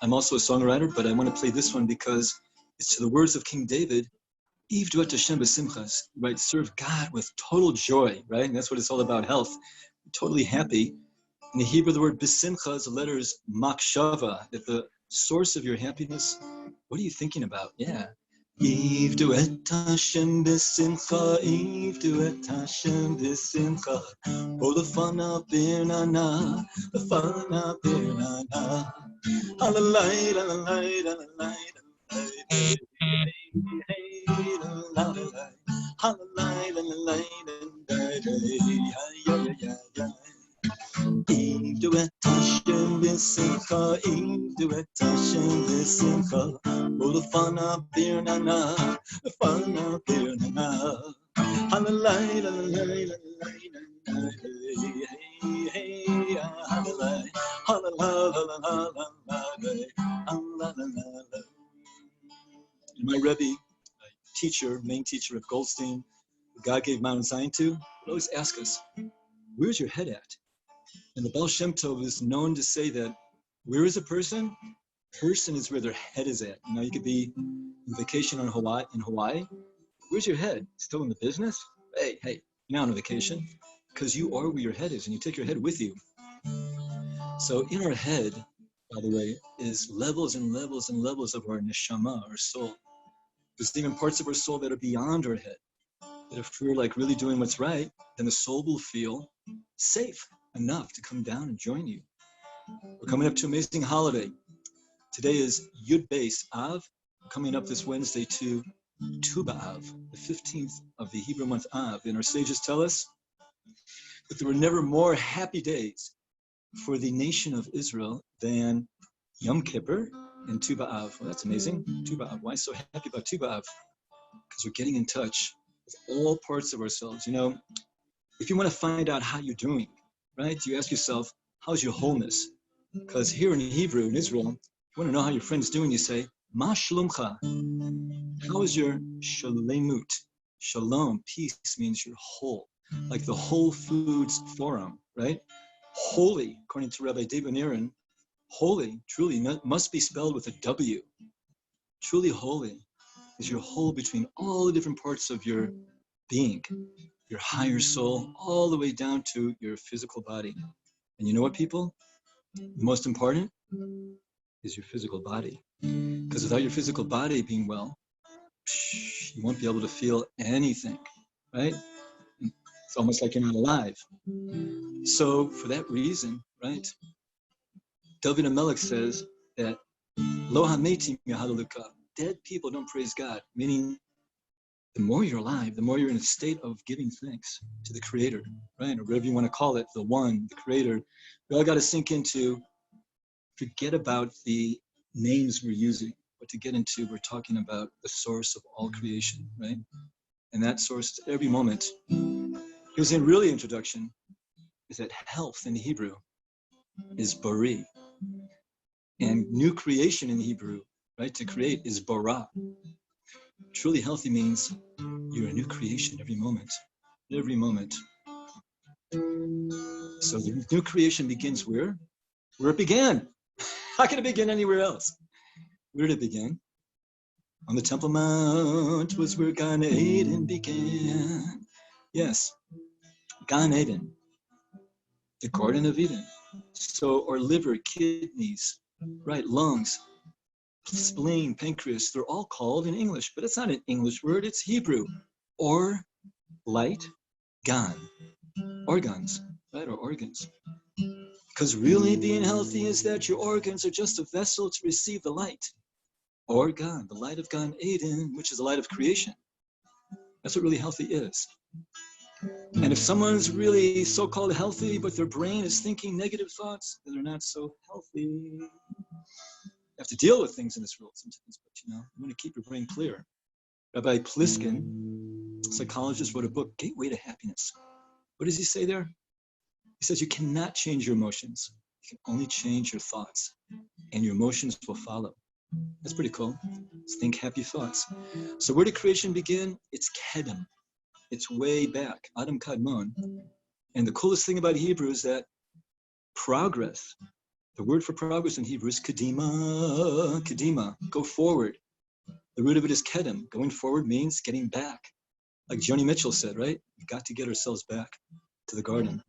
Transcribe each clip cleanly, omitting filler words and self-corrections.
I'm also a songwriter, but I want to play this one because it's to the words of King David, Ivdu et Hashem b'simchas, right? Serve God with total joy, right? And that's what it's all about, health. Totally happy. In the Hebrew, the word b'simcha is the letters makshava, that the source of your happiness, what are you thinking about? Yeah. Ivdu et Hashem b'simcha, Ivdu et Hashem b'simcha, O lefanav birnana, lefanav birnana, halalay, halalay, halalay, halalay, halalay, halalay, Ivdu et Hashem b'simcha, Ivdu et Hashem b'simcha, O lefanav birnana, lefanav birnana, halalay, halalay, halalay, halalay, halalay, halalay. My Rebbe, teacher, main teacher of Goldstein, who God gave Mount Zion to, would always ask us, where's your head at? And the Baal Shem Tov is known to say that where is a person? Person is where their head is at. You know, you could be on vacation in Hawaii. Where's your head? Still in the business? Hey, you're not on vacation. Because you are where your head is, and you take your head with you. So in our head, by the way, is levels and levels and levels of our neshama, our soul. There's even parts of our soul that are beyond our head. That if we're like really doing what's right, then the soul will feel safe enough to come down and join you. We're coming up to an amazing holiday. Today is Yud Beis Av. We're coming up this Wednesday to Tu B'Av, the 15th of the Hebrew month Av. And our sages tell us that there were never more happy days for the nation of Israel than Yom Kippur and Tu B'Av. Well, that's amazing. Tu B'Av. Why so happy about Tu B'Av? Because we're getting in touch with all parts of ourselves. You know, if you want to find out how you're doing, right, you ask yourself, how's your wholeness? Because here in Hebrew, in Israel, if you want to know how your friend's doing, you say, Ma shalomcha. How is your shalemut? Shalom, peace, means you're whole. Like the Whole Foods Forum, right? Holy, according to Rabbi BenZion, holy, truly, must be spelled with a W. Truly holy is your whole between all the different parts of your being, your higher soul, all the way down to your physical body. And you know what, people? The most important is your physical body. Because without your physical body being well, you won't be able to feel anything, right? It's almost like you're not alive. So for that reason, right, David HaMelech says that Lo hametim yahaluka, dead people don't praise God, meaning the more you're alive, the more you're in a state of giving thanks to the Creator, right? Or whatever you want to call it, the One, the Creator. We all got to sink into, forget about the names we're using, but to get into, we're talking about the source of all creation, right? And that source is every moment. Here's a really introduction, is that health in Hebrew is bari. And new creation in Hebrew, right, to create is bara. Truly healthy means you're a new creation every moment. Every moment. So the new creation begins where? Where it began. How can it begin anywhere else? Where did it begin? On the Temple Mount was where Gan Eden began. Yes, Gan Eden, the Garden of Eden. So our liver, kidneys, right, lungs, spleen, pancreas, they're all called in English, but it's not an English word, it's Hebrew. Or light, gan, organs, right, or organs. Because really being healthy is that your organs are just a vessel to receive the light. Organ, the light of Gan Eden, which is the light of creation. That's what really healthy is. And if someone's really so-called healthy, but their brain is thinking negative thoughts, then they're not so healthy. You have to deal with things in this world sometimes, but you want to keep your brain clear. Rabbi Pliskin, psychologist, wrote a book, Gateway to Happiness. What does he say there? He says you cannot change your emotions. You can only change your thoughts, and your emotions will follow. That's pretty cool. Let's think happy thoughts. So where did creation begin? It's Kedem. It's way back, Adam Kadmon. And the coolest thing about Hebrew is that progress The word for progress in Hebrew is kadima, kadima, go forward. The root of it is kedem. Going forward means getting back. Like Joni Mitchell said, right? We've got to get ourselves back to the garden.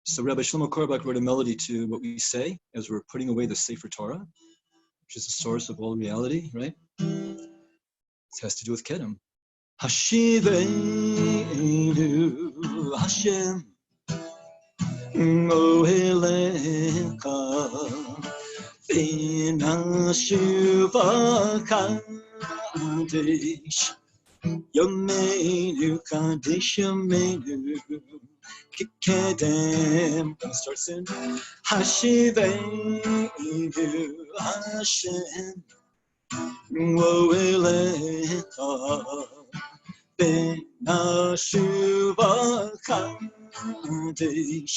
So Rabbi Shlomo Korbach wrote a melody to what we say as we're putting away the Sefer Torah, which is the source of all reality, right? It has to do with kedem. Hashivenu Hashem Ohelecha V'nashuva Kadesh Yomeinu Kadesh Yomeinu Kikedem. Gonna start soon. Hashivenu Hashem Ohelecha V'nashuva Kadesh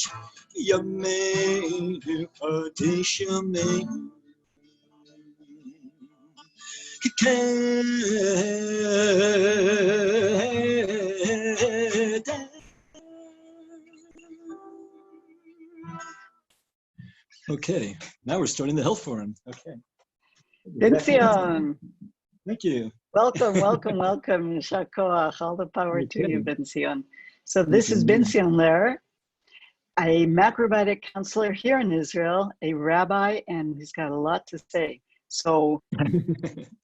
Yameinu Kadesh Yameinu Kedem. Okay, now we're starting the health forum. Okay. BenZion. Thank you. Welcome, welcome, welcome. Yashar Koach. All the power to you, BenZion. So this is BenZion Lehrer, a macrobiotic counselor here in Israel, a rabbi, and he's got a lot to say. So,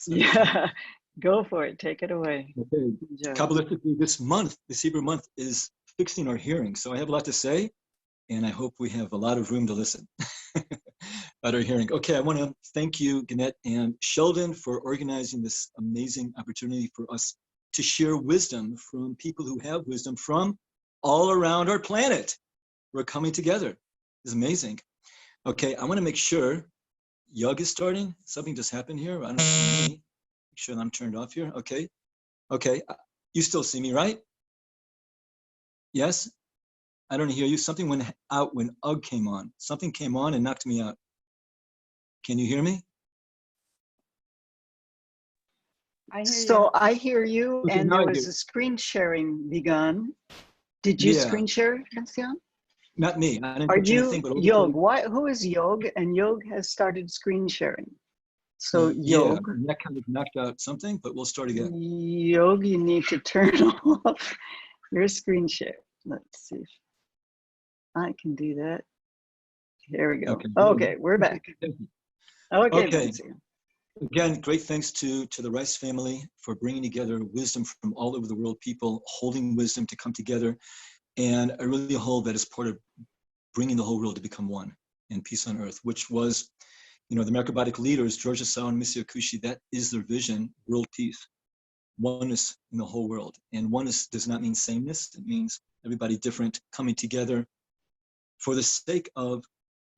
yeah, go for it. Take it away. Okay. Kabbalistically, this month, this Hebrew month, is fixing our hearing. So I have a lot to say, and I hope we have a lot of room to listen about our hearing. Okay, I want to thank you, Gannett and Sheldon, for organizing this amazing opportunity for us to share wisdom from people who have wisdom from all around our planet. We're coming together. It's amazing. Okay, I want to make sure Yug is starting. Something just happened here. I don't see me. Make sure that I'm turned off here. Okay. Okay. You still see me, right? Yes? I don't hear you. Something went out when Ugg came on. Something came on and knocked me out. Can you hear me? I hear you, okay, and there was a screen sharing begun. Did you screen share, BenZion? Not me. I didn't Are you anything, but Yog? Who is Yog? And Yog has started screen sharing. So Yog. Yeah, that kind of knocked out something, but we'll start again. Yog, you need to turn off your screen share. Let's see if I can do that. There we go. Okay, we're back. Okay. Again, great thanks to the Rice family for bringing together wisdom from all over the world, people holding wisdom to come together. And I really hold that as part of bringing the whole world to become one and peace on earth, which was, the Macrobiotic leaders, George Assaw and Missy Akushi, that is their vision, world peace, oneness in the whole world. And oneness does not mean sameness. It means everybody different coming together for the sake of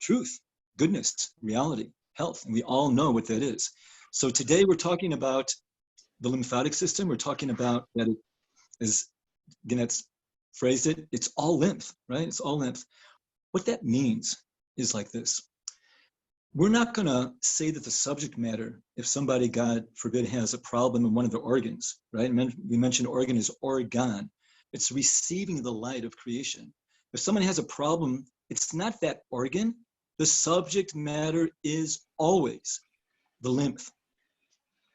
truth, goodness, reality, health. And we all know what that is. So today we're talking about the lymphatic system. We're talking about that, as Gannett's phrased it, it's all lymph, right? It's all lymph. What that means is like this. We're not going to say that the subject matter, if somebody, God forbid, has a problem in one of the organs, right? We mentioned organ is organ. It's receiving the light of creation. If someone has a problem, it's not that organ. The subject matter is always the lymph.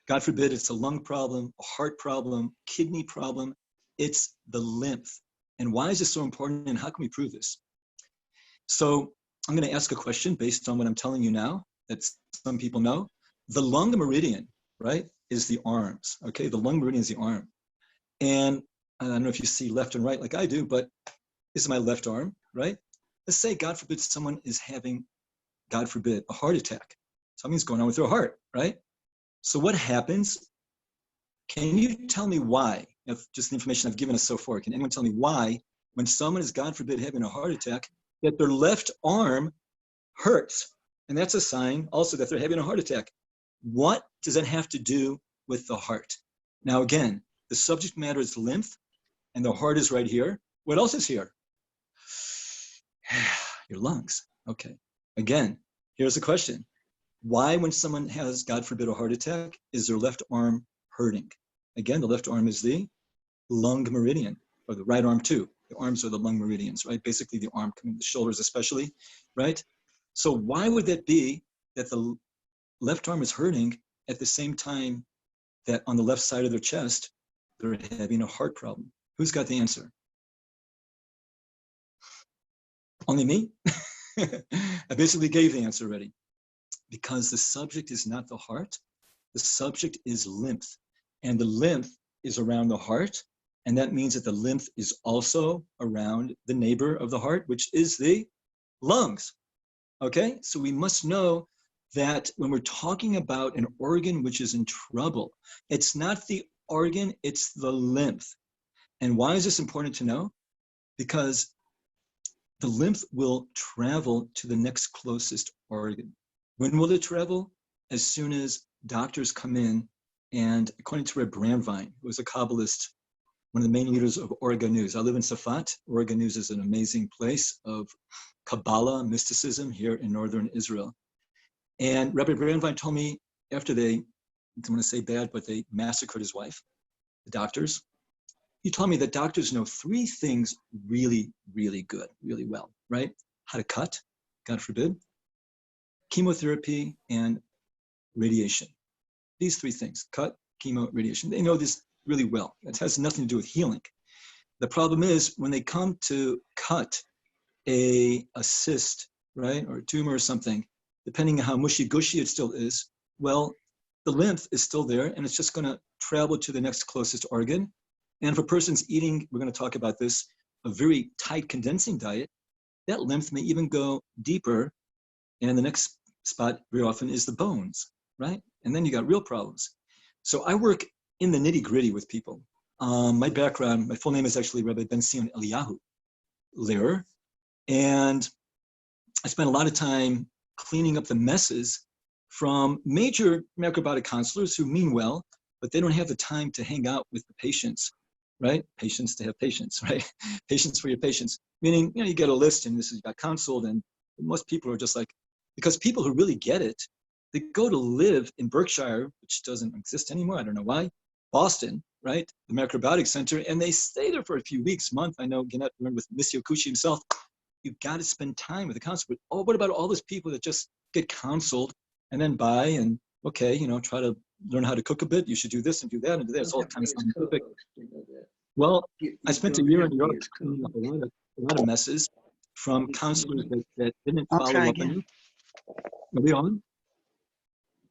God forbid, it's a lung problem, a heart problem, kidney problem. It's the lymph. And why is this so important, and how can we prove this? So I'm going to ask a question based on what I'm telling you now that some people know. The lung meridian, right, is the arms, okay? The lung meridian is the arm. And I don't know if you see left and right like I do, but this is my left arm, right? Let's say, God forbid, someone is having, God forbid, a heart attack. Something's going on with their heart, right? So what happens? Can you tell me why, if just the information I've given us so far, can anyone tell me why, when someone is, God forbid, having a heart attack, that their left arm hurts? And that's a sign also that they're having a heart attack. What does that have to do with the heart? Now, again, the subject matter is lymph, and the heart is right here. What else is here? Your lungs. Okay. Again, here's the question. Why, when someone has, God forbid, a heart attack, is their left arm hurting? Again, the left arm is the lung meridian, or the right arm too. The arms are the lung meridians, right? Basically the arm, the shoulders especially, right? So why would that be that the left arm is hurting at the same time that on the left side of their chest, they're having a heart problem? Who's got the answer? Only me? I basically gave the answer already. Because the subject is not the heart, the subject is lymph. And the lymph is around the heart, and that means that the lymph is also around the neighbor of the heart, which is the lungs. Okay, so we must know that when we're talking about an organ which is in trouble, it's not the organ, it's the lymph. And why is this important to know? Because the lymph will travel to the next closest organ. When will it travel? As soon as doctors come in, and according to Rabbi BenZion, who was a Kabbalist, one of the main leaders of Oregonese. I live in Safat. Oregonese is an amazing place of Kabbalah, mysticism here in northern Israel. And Rabbi BenZion told me after they, I don't want to say bad, but they massacred his wife, the doctors. He told me that doctors know three things really, really good, really well, right? How to cut, God forbid, chemotherapy, and radiation. These three things, cut, chemo, radiation. They know this really well. It has nothing to do with healing. The problem is when they come to cut a cyst, right, or a tumor or something, depending on how mushy-gushy it still is, well, the lymph is still there, and it's just going to travel to the next closest organ. And if a person's eating, we're going to talk about this, a very tight condensing diet, that lymph may even go deeper, and the next spot very often is the bones, right? And then you got real problems. So I work in the nitty-gritty with people. My background, my full name is actually Rabbi BenZion Eliahu, Lehrer, and I spent a lot of time cleaning up the messes from major macrobiotic counselors who mean well, but they don't have the time to hang out with the patients, right? Patients to have patients, right? Patients for your patients. Meaning, you know, you get a list and this is, you got counseled, and most people are just like, because people who really get it, they go to live in Berkshire, which doesn't exist anymore, I don't know why, Boston, right? The Macrobiotic Center, and they stay there for a few weeks, month. I know Gannett learned with Missio Kushi himself, you've got to spend time with the counselor. But oh, what about all those people that just get counseled and then buy and, okay, you know, try to learn how to cook a bit. You should do this and do that and do that. It's all kind of scientific. Well, I spent a year in New York cleaning up a lot of messes from counselors that didn't follow up on you. Are we on?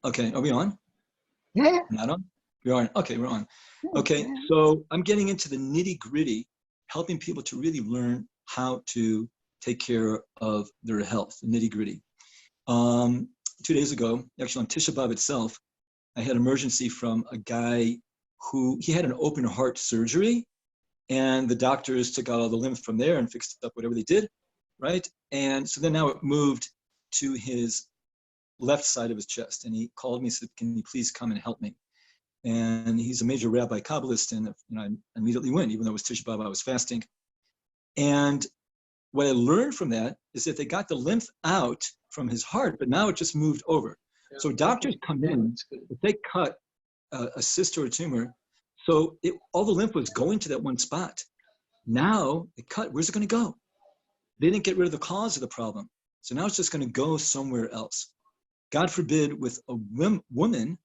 Okay, are we on? Yeah. Not on? We're on. Okay, we're on. Okay, so I'm getting into the nitty-gritty, helping people to really learn how to take care of their health, the nitty-gritty. 2 days ago, actually on Tisha B'Av itself, I had emergency from a guy who, he had an open heart surgery, and the doctors took out all the lymph from there and fixed up whatever they did, right? And so then now it moved to his left side of his chest, and he called me and said, can you please come and help me? And he's a major rabbi Kabbalist, and you know, I immediately went, even though it was Tisha B'Av, I was fasting. And what I learned from that is that they got the lymph out from his heart, but now it just moved over. So doctors come in, if they cut a cyst or a tumor, so all the lymph was going to that one spot. Now they cut, where's it going to go? They didn't get rid of the cause of the problem. So now it's just going to go somewhere else. God forbid with a woman,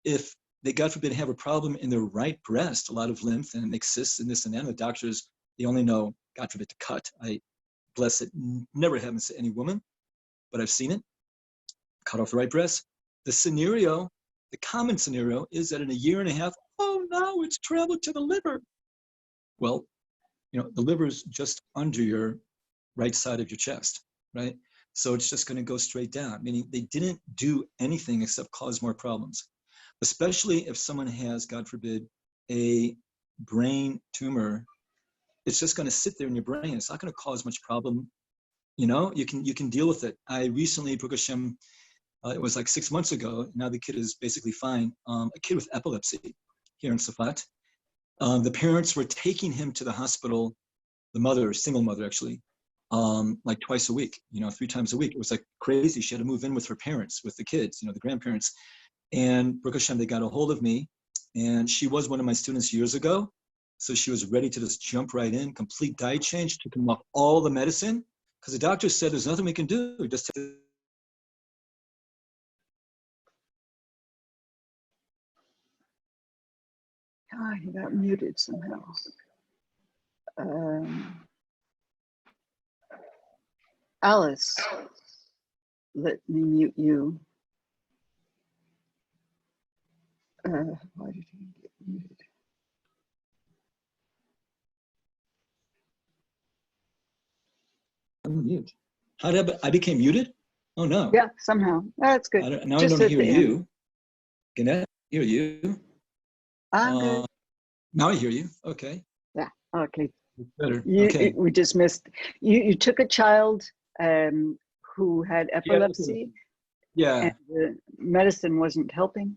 if they, God forbid, have a problem in their right breast, a lot of lymph, and it makes cysts and this and that, and the doctors, they only know, God forbid, to cut. I bless it, never happens to any woman, but I've seen it. Cut off the right breast. The scenario, the common scenario is that in a year and a half, oh no, it's traveled to the liver. Well, you know, the liver is just under your right side of your chest, right? So it's just going to go straight down, meaning they didn't do anything except cause more problems, especially if someone has, God forbid, a brain tumor. It's just going to sit there in your brain. It's not going to cause much problem. You know, you can deal with it. I recently, Baruch Hashem, it was like 6 months ago. Now the kid is basically fine. A kid with epilepsy here in Safat. The parents were taking him to the hospital, the mother, single mother actually, like twice a week, you know, 3 times a week. It was like crazy. She had to move in with her parents, with the kids, you know, the grandparents. And Baruch Hashem, they got a hold of me, and she was one of my students years ago. So she was ready to just jump right in, complete diet change, took him off all the medicine, because the doctor said there's nothing we can do, just take He got muted somehow. Alice, let me mute you. Why did he get muted? I'm mute. How did I became muted? Oh no. Yeah, somehow. That's good. Now I don't hear you. Can I hear you? I'm good. Now I hear you. Okay. Yeah. Okay. Better. Okay. We just missed. You took a child who had epilepsy. Yeah. And the medicine wasn't helping.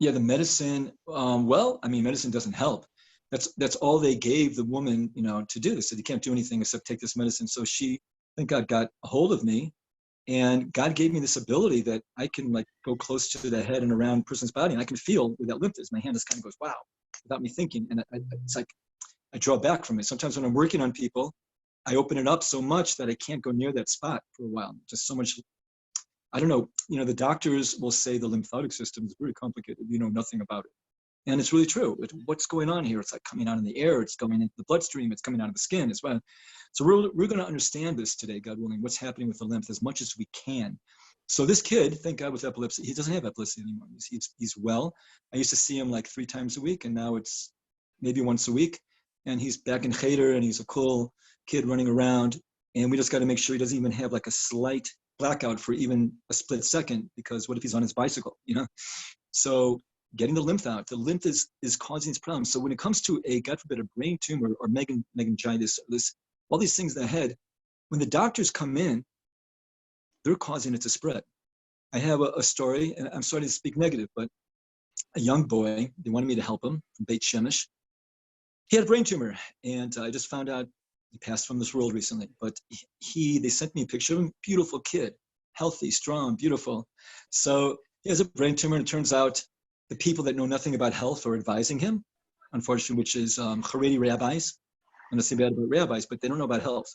Yeah, the medicine. Well, I mean, medicine doesn't help. That's all they gave the woman, to do. They said you can't do anything except take this medicine. So she, thank God, got a hold of me, and God gave me this ability that I can like go close to the head and around a person's body, and I can feel where that lymph is. My hand just kind of goes, wow, without me thinking, and it's like I draw back from it. Sometimes when I'm working on people, I open it up so much that I can't go near that spot for a while. Just so much. I don't know. The doctors will say the lymphatic system is very complicated. You know nothing about it. And it's really true. What's going on here? It's like coming out in the air. It's going into the bloodstream. It's coming out of the skin as well. So we're going to understand this today, God willing, what's happening with the lymph as much as we can. So this kid, thank God, with epilepsy, he doesn't have epilepsy anymore. He's well. I used to see him like 3 times a week, and now it's maybe once a week. And he's back in Cheder, and he's a cool kid running around. And we just got to make sure he doesn't even have like a slight blackout for even a split second, because what if he's on his bicycle, So getting the lymph out, the lymph is causing these problems. So when it comes to a, God forbid, a brain tumor or meningitis, all these things in the head, when the doctors come in, they're causing it to spread. I have a story, and I'm sorry to speak negative, but a young boy, they wanted me to help him from Beit Shemesh. He had a brain tumor, and I just found out he passed from this world recently. But they sent me a picture of him, beautiful kid, healthy, strong, beautiful. So he has a brain tumor, and it turns out the people that know nothing about health are advising him, unfortunately, which is Haredi rabbis. I'm not saying bad about rabbis, but they don't know about health.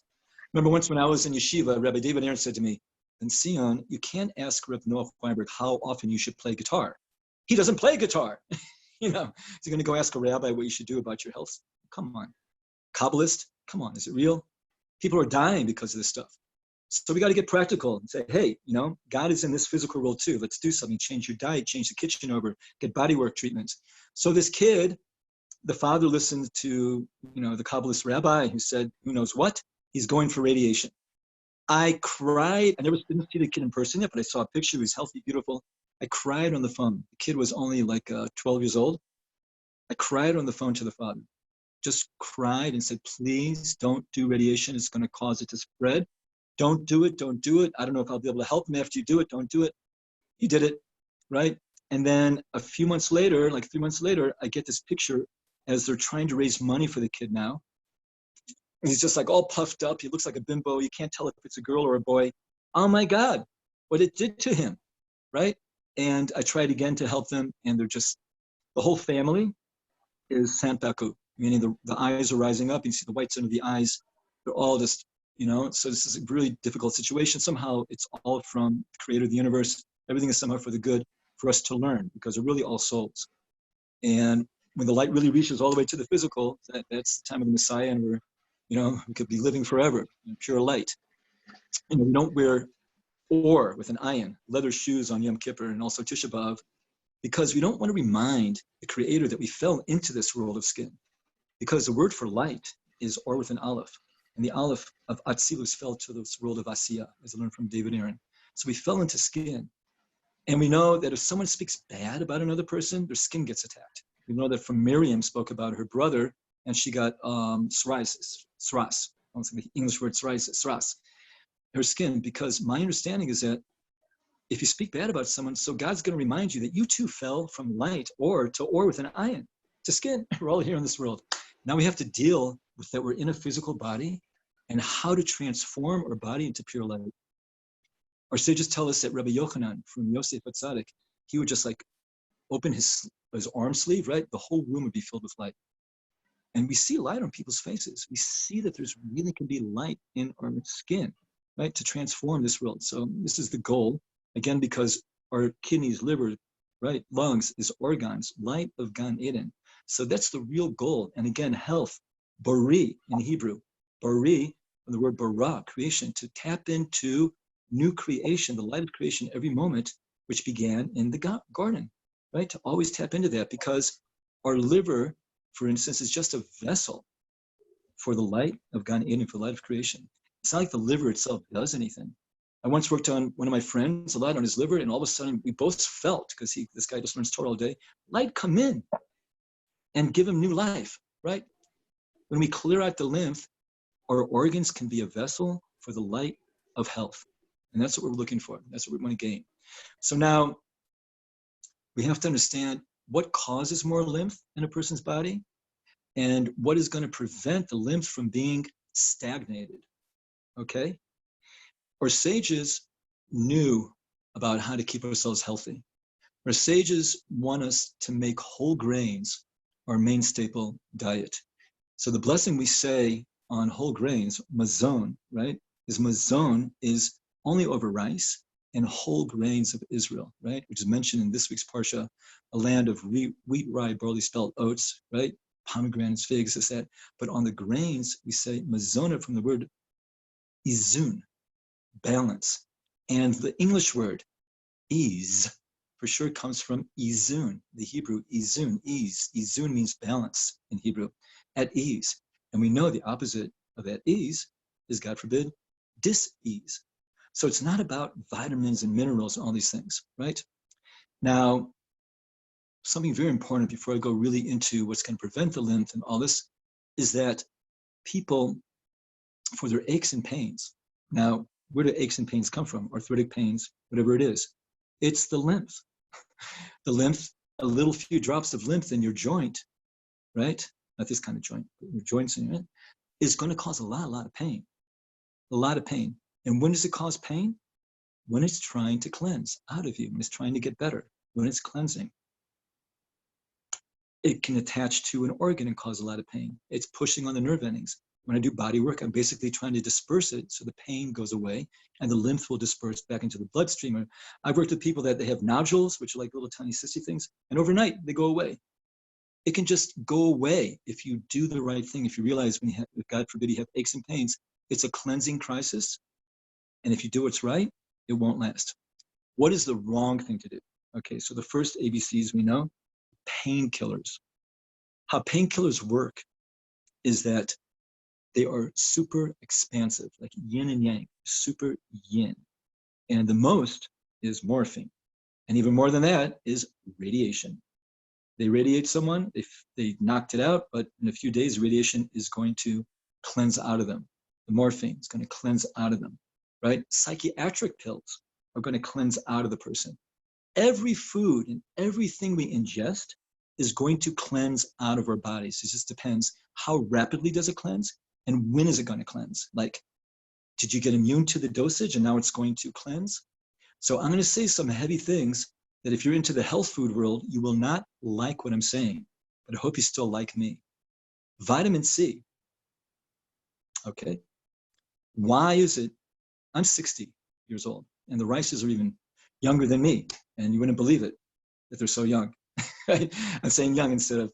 Remember once when I was in yeshiva, Rabbi David Aaron said to me, BenZion, you can't ask Reb Noach Weinberg how often you should play guitar. He doesn't play guitar. Is he going to go ask a rabbi what you should do about your health? Come on. Kabbalist? Come on, is it real? People are dying because of this stuff. So we got to get practical and say, hey, God is in this physical world too. Let's do something. Change your diet, change the kitchen over, get bodywork treatments. So this kid, the father listened to, the Kabbalist rabbi who said, who knows what? He's going for radiation. I cried. I didn't see the kid in person yet, but I saw a picture. He was healthy, beautiful. I cried on the phone. The kid was only like 12 years old. I cried on the phone to the father. Just cried and said, please don't do radiation. It's going to cause it to spread. Don't do it. Don't do it. I don't know if I'll be able to help him after you do it. Don't do it. He did it, right? And then a few months later, like 3 months later, I get this picture as they're trying to raise money for the kid now. And he's just like all puffed up. He looks like a bimbo. You can't tell if it's a girl or a boy. Oh my God, what it did to him, right? And I tried again to help them, and they're just, the whole family is sanpaku, meaning the eyes are rising up. You see the whites under the eyes. They're all just, so this is a really difficult situation. Somehow it's all from the creator of the universe. Everything is somehow for the good for us to learn, because we're really all souls. And when the light really reaches all the way to the physical, that's the time of the Messiah, and we're, we could be living forever in pure light. We don't wear or with an ayin, leather shoes on Yom Kippur and also Tisha B'Av, because we don't want to remind the creator that we fell into this world of skin. Because the word for light is or with an aleph. And the aleph of Atzilus fell to this world of Asiya, as I learned from David Aaron. So we fell into skin. And we know that if someone speaks bad about another person, their skin gets attacked. We know that from Miriam spoke about her brother, and she got psoriasis, sras. I don't think the English word psoriasis, sras. Her skin, because my understanding is that if you speak bad about someone, so God's going to remind you that you too fell from light or with an ayin to skin. We're all here in this world. Now we have to deal with that we're in a physical body and how to transform our body into pure light. Our sages tell us that Rabbi Yochanan from Yosef Atzadik, he would just like open his arm sleeve, right? The whole room would be filled with light. And we see light on people's faces. We see that there's really can be light in our skin, right? To transform this world. So this is the goal, again, because our kidneys, liver, right, lungs is organs, light of Gan Eden. So that's the real goal. And again, health, bari in Hebrew, bari, from the word bara, creation, to tap into new creation, the light of creation every moment, which began in the garden, right? To always tap into that, because our liver, for instance, is just a vessel for the light of Gan Eden, for the light of creation. It's not like the liver itself does anything. I once worked on one of my friends a lot on his liver, and all of a sudden we both felt, because this guy just learns Torah all day, light come in and give him new life, right? When we clear out the lymph, our organs can be a vessel for the light of health. And that's what we're looking for. That's what we want to gain. So now we have to understand what causes more lymph in a person's body and what is going to prevent the lymph from being stagnated, okay? Our sages knew about how to keep ourselves healthy. Our sages want us to make whole grains our main staple diet. So the blessing we say on whole grains, mazon, right, is mazon is only over rice and whole grains of Israel, right, which is mentioned in this week's Parsha, a land of wheat, rye, barley, spelt, oats, right, pomegranates, figs, this, that. But on the grains, we say mazona from the word izun, balance. And the English word ease for sure comes from izun, the Hebrew izun, ease. Izun means balance in Hebrew, at ease. And we know the opposite of at ease is, God forbid, dis-ease. So it's not about vitamins and minerals and all these things, right? Now, something very important before I go really into what's going to prevent the lymph and all this is that people, for their aches and pains, now, where do aches and pains come from? Arthritic pains, whatever it is. It's the lymph. The lymph, a little few drops of lymph in your joint, right? Not this kind of joint, but your joints in it, is going to cause a lot of pain. A lot of pain. And when does it cause pain? When it's trying to cleanse out of you, when it's trying to get better, when it's cleansing. It can attach to an organ and cause a lot of pain. It's pushing on the nerve endings. When I do body work, I'm basically trying to disperse it so the pain goes away and the lymph will disperse back into the bloodstream. I've worked with people that they have nodules, which are like little tiny cysty things, and overnight they go away. It can just go away if you do the right thing. If you realize when you have, if God forbid you have aches and pains, it's a cleansing crisis. And if you do what's right, it won't last. What is the wrong thing to do? Okay, so the first ABCs we know, painkillers. How painkillers work is that they are super expansive, like yin and yang, super yin. And the most is morphine. And even more than that is radiation. They radiate someone, they knocked it out, but in a few days, radiation is going to cleanse out of them. The morphine is going to cleanse out of them, right? Psychiatric pills are going to cleanse out of the person. Every food and everything we ingest is going to cleanse out of our bodies. It just depends how rapidly does it cleanse and when is it going to cleanse? Like, did you get immune to the dosage and now it's going to cleanse? So I'm going to say some heavy things that if you're into the health food world, you will not like what I'm saying, but I hope you still like me. Vitamin C, okay? Why is it, I'm 60 years old and the Rices are even younger than me and you wouldn't believe it that they're so young, right? I'm saying young instead of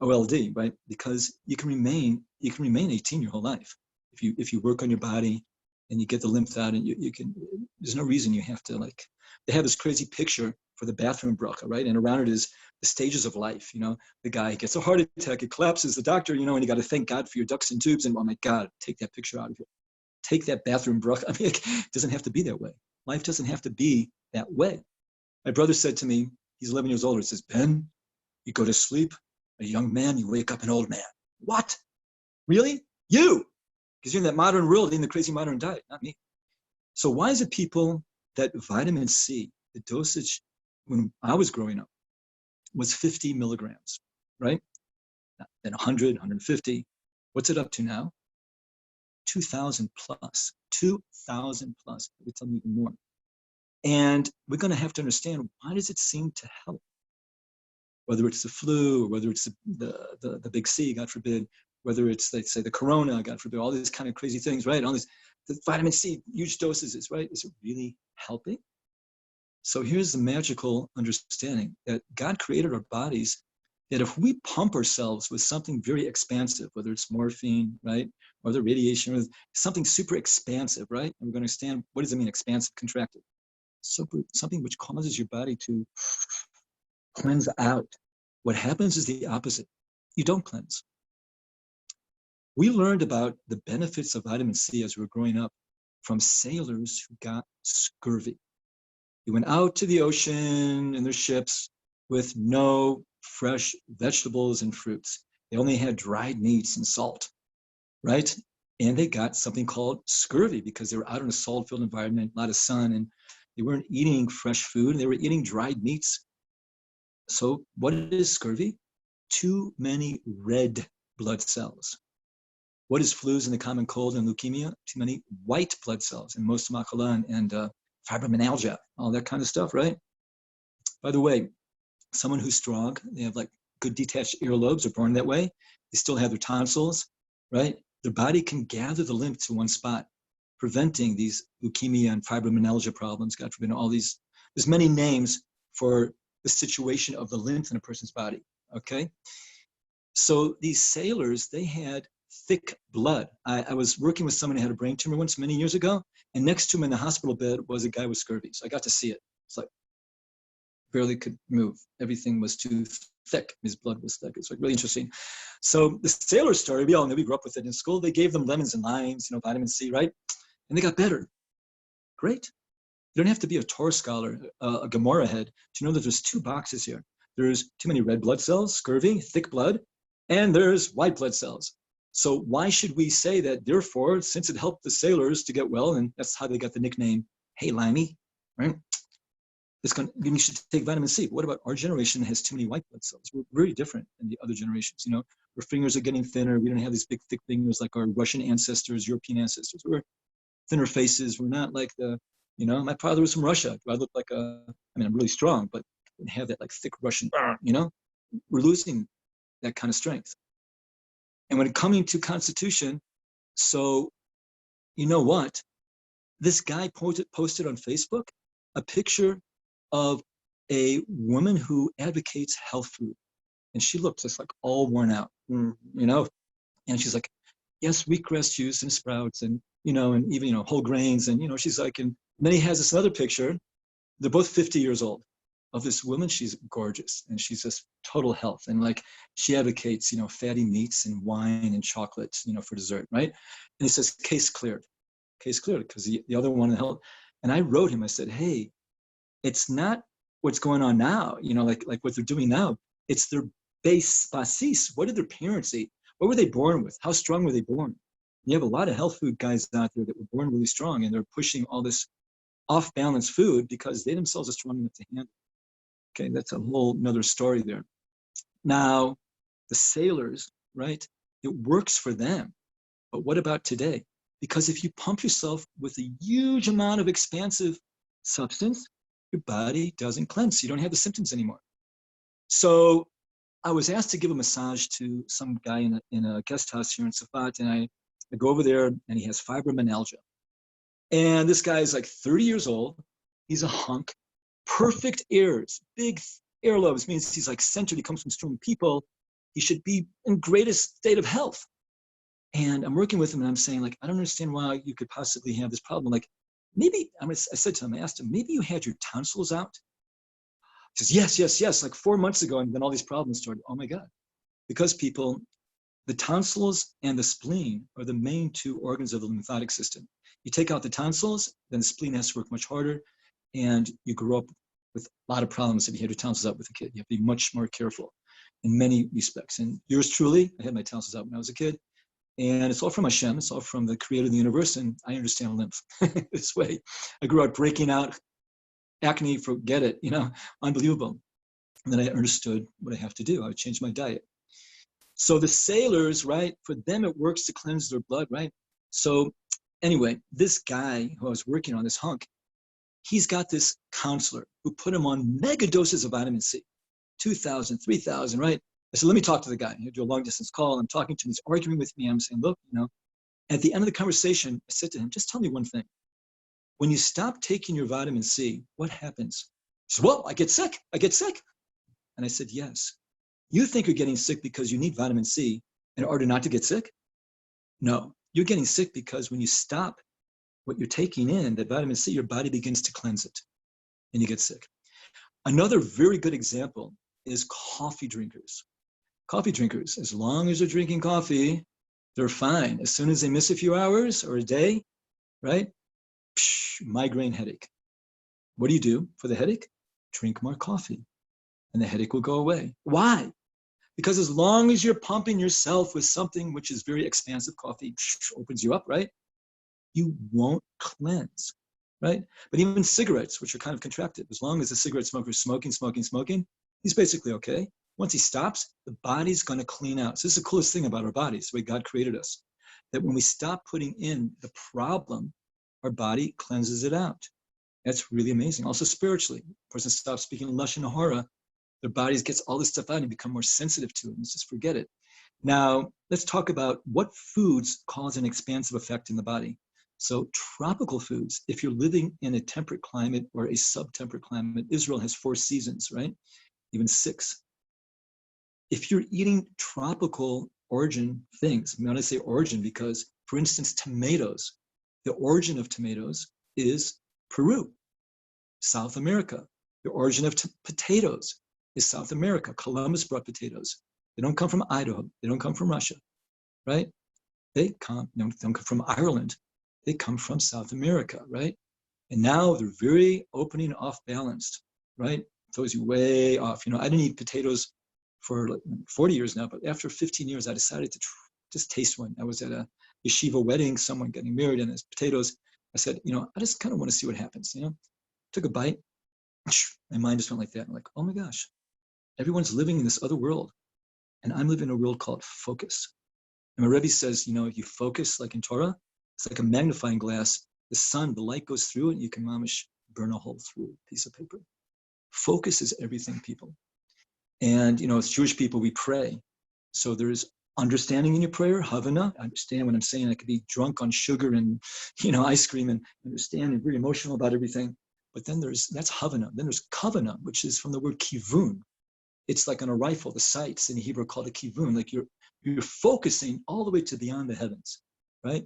OLD, right? Because you can remain 18 your whole life. If you work on your body and you get the lymph out and you can, there's no reason you have to like, they have this crazy picture for the bathroom bracha, right? And around it is the stages of life, you know, the guy gets a heart attack, it collapses, the doctor, you know, and you got to thank God for your ducts and tubes and oh my God, take that picture out of here. Take that bathroom bracha. I mean, it doesn't have to be that way. Life doesn't have to be that way. My brother said to me, he's 11 years older, he says, Ben, you go to sleep, a young man, you wake up an old man. What? Really? You? Because you're in that modern world, in the crazy modern diet, not me. So why is it people that vitamin C, the dosage when I was growing up was 50 milligrams, right? Then 100, 150. What's it up to now? 2,000 plus, 2,000 plus. Maybe tell me even more. And we're going to have to understand, why does it seem to help? Whether it's the flu, or whether it's the big C, God forbid, whether it's, let's say, the corona, God forbid, all these kind of crazy things, right? All these, the vitamin C, huge dosages, right? Is it really helping? So here's the magical understanding that God created our bodies that if we pump ourselves with something very expansive, whether it's morphine, right, or the radiation, or something super expansive, right? And we're going to understand, what does it mean, expansive, contracted? Something which causes your body to cleanse out. What happens is the opposite. You don't cleanse. We learned about the benefits of vitamin C as we were growing up from sailors who got scurvy. They went out to the ocean in their ships with no fresh vegetables and fruits. They only had dried meats and salt, right? And they got something called scurvy because they were out in a salt-filled environment, a lot of sun, and they weren't eating fresh food. They were eating dried meats. So what is scurvy? Too many red blood cells. What is flus and the common cold and leukemia? Too many white blood cells and most macula and fibromyalgia, all that kind of stuff, right? By the way, someone who's strong, they have like good detached earlobes, are born that way. They still have their tonsils, right? Their body can gather the lymph to one spot, preventing these leukemia and fibromyalgia problems. God forbid, all these, there's many names for the situation of the lymph in a person's body, okay? So these sailors, they had thick blood. I was working with someone who had a brain tumor once many years ago, and next to him in the hospital bed was a guy with scurvy. So I got to see it. It's like, barely could move. Everything was too thick. His blood was thick. It's like really interesting. So the sailor story, we all know, we grew up with it in school. They gave them lemons and limes, vitamin C, right? And they got better. Great. You don't have to be a Torah scholar, a Gemara head, to know that there's two boxes here. There's too many red blood cells, scurvy, thick blood, and there's white blood cells. So why should we say that, therefore, since it helped the sailors to get well, and that's how they got the nickname, hey, limey, right? You should take vitamin C. What about our generation that has too many white blood cells? We're very different than the other generations. Our fingers are getting thinner. We don't have these big, thick fingers like our Russian ancestors, European ancestors. We're thinner faces. We're not like my father was from Russia. Do I look like I'm really strong, but I didn't have that like thick Russian, We're losing that kind of strength. And when it coming to Constitution, so you know what? This guy posted on Facebook a picture of a woman who advocates health food. And she looked just like all worn out, and she's like, yes, wheatgrass juice and sprouts and, and even, whole grains. And, she's like, and then he has this other picture. They're both 50 years old of this woman. She's gorgeous and she's just total health. And like, she advocates, fatty meats and wine and chocolate, for dessert, right? And he says, case cleared, because the other one held. And I wrote him, I said, hey, it's not what's going on now, like what they're doing now. It's their base basis. What did their parents eat? What were they born with? How strong were they born? You have a lot of health food guys out there that were born really strong, and they're pushing all this off-balance food because they themselves are strong enough to handle it. Okay, that's a whole nother story there. Now, the sailors, right? It works for them. But what about today? Because if you pump yourself with a huge amount of expansive substance, your body doesn't cleanse. You don't have the symptoms anymore. So I was asked to give a massage to some guy in a guest house here in Safat, and I go over there, and he has fibromyalgia. And this guy is like 30 years old. He's a hunk, perfect ears, big earlobes, means he's like centered. He comes from strong people. He should be in greatest state of health. And I'm working with him, and I'm saying, like, I don't understand why you could possibly have this problem. Like, maybe, I said to him, I asked him, maybe you had your tonsils out? He says, yes, like 4 months ago, and then all these problems started. Oh my God. Because people, the tonsils and the spleen are the main two organs of the lymphatic system. You take out the tonsils, then the spleen has to work much harder, and you grow up with a lot of problems if you had your tonsils out with a kid. You have to be much more careful in many respects. And yours truly, I had my tonsils out when I was a kid, and it's all from Hashem. It's all from the creator of the universe, and I understand lymph this way. I grew up breaking out acne, forget it, unbelievable. And then I understood what I have to do. I would change my diet. So the sailors, right, for them it works to cleanse their blood, right? So anyway, this guy who I was working on, this hunk, he's got this counselor who put him on mega doses of vitamin C, 2,000, 3,000, right? I said, let me talk to the guy. I do a long distance call. I'm talking to him. He's arguing with me. I'm saying, look, at the end of the conversation, I said to him, just tell me one thing. When you stop taking your vitamin C, what happens? He said, well, I get sick. And I said, yes, You think you're getting sick because you need vitamin C in order not to get sick? No, you're getting sick because when you stop what you're taking in, that vitamin C, your body begins to cleanse it and you get sick. Another very good example is coffee drinkers. Coffee drinkers, as long as they're drinking coffee, they're fine. As soon as they miss a few hours or a day, right? Psh, migraine headache. What do you do for the headache? Drink more coffee and the headache will go away. Why? Because as long as you're pumping yourself with something which is very expansive, coffee opens you up, right? You won't cleanse, right? But even cigarettes, which are kind of contracted, as long as the cigarette smoker is smoking, he's basically okay. Once he stops, the body's going to clean out. So this is the coolest thing about our bodies, the way God created us, that when we stop putting in the problem, our body cleanses it out. That's really amazing. Also spiritually, a person stops speaking lashon hara, their bodies gets all this stuff out and become more sensitive to it. Let's just forget it. Now, let's talk about what foods cause an expansive effect in the body. So tropical foods, if you're living in a temperate climate or a sub-temperate climate, Israel has 4 seasons, right? Even 6. If you're eating tropical origin things, I'm going to say origin because, for instance, tomatoes, the origin of tomatoes is Peru, South America. The origin of potatoes is South America. Columbus brought potatoes. They don't come from Idaho. They don't come from Russia, right? They don't come from Ireland. They come from South America, right? And now they're very opening off balanced, right? Throws you way off. You know, I didn't eat potatoes for like 40 years now, but after 15 years, I decided to just taste one. I was at a yeshiva wedding, someone getting married, and it's potatoes. I said, you know, I just kind of want to see what happens, you know? Took a bite, my mind just went like that. I'm like, oh my gosh, everyone's living in this other world, and I'm living in a world called focus. And my Rebbe says, you know, if you focus like in Torah, it's like a magnifying glass. The sun, the light goes through it, and you can mamish burn a hole through a piece of paper. Focus is everything, people. And, you know, as Jewish people, we pray. So there's understanding in your prayer, havana. I understand what I'm saying. I could be drunk on sugar and, you know, ice cream and understand and very emotional about everything. But then that's havana. Then there's kavana, which is from the word kivun. It's like on a rifle, the sights in Hebrew are called a kivun. Like you're focusing all the way to beyond the heavens, right?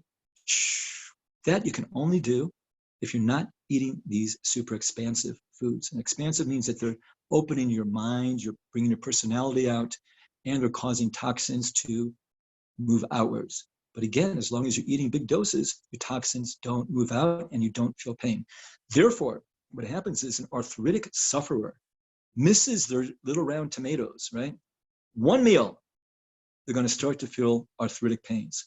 That you can only do if you're not eating these super expansive foods. And expansive means that they're opening your mind, you're bringing your personality out, and they're causing toxins to move outwards. But again, as long as you're eating big doses, your toxins don't move out and you don't feel pain. Therefore, what happens is an arthritic sufferer misses their little round tomatoes, right? One meal, they're going to start to feel arthritic pains.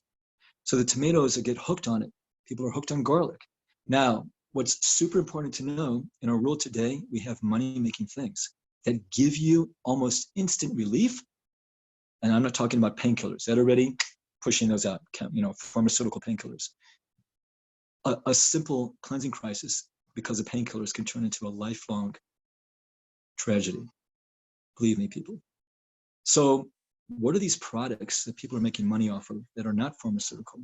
So the tomatoes that get hooked on it, people are hooked on garlic. Now, what's super important to know, in our world today, we have money-making things that give you almost instant relief. And I'm not talking about painkillers. That already pushing those out, you know, pharmaceutical painkillers. A simple cleansing crisis because of painkillers can turn into a lifelong tragedy. Believe me, people. So what are these products that people are making money off of that are not pharmaceutical,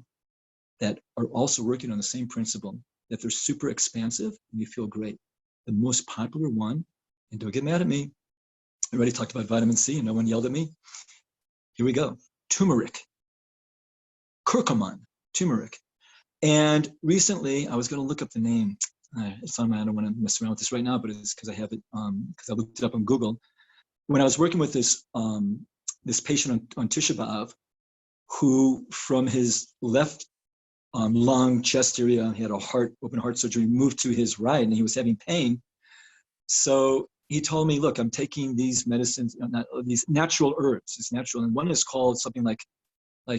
that are also working on the same principle, that they're super expansive and you feel great? The most popular one, and don't get mad at me, I already talked about vitamin C and no one yelled at me. Here we go, turmeric, curcumin, turmeric. And recently, I was going to look up the name. It's on my, I don't want to mess around with this right now, but it's because I have it, because I looked it up on Google. When I was working with this this patient on Tisha B'Av, who from his left lung, chest area, he had a open heart surgery, moved to his right, and he was having pain. So he told me, look, I'm taking these medicines, these natural herbs. It's natural, and one is called something like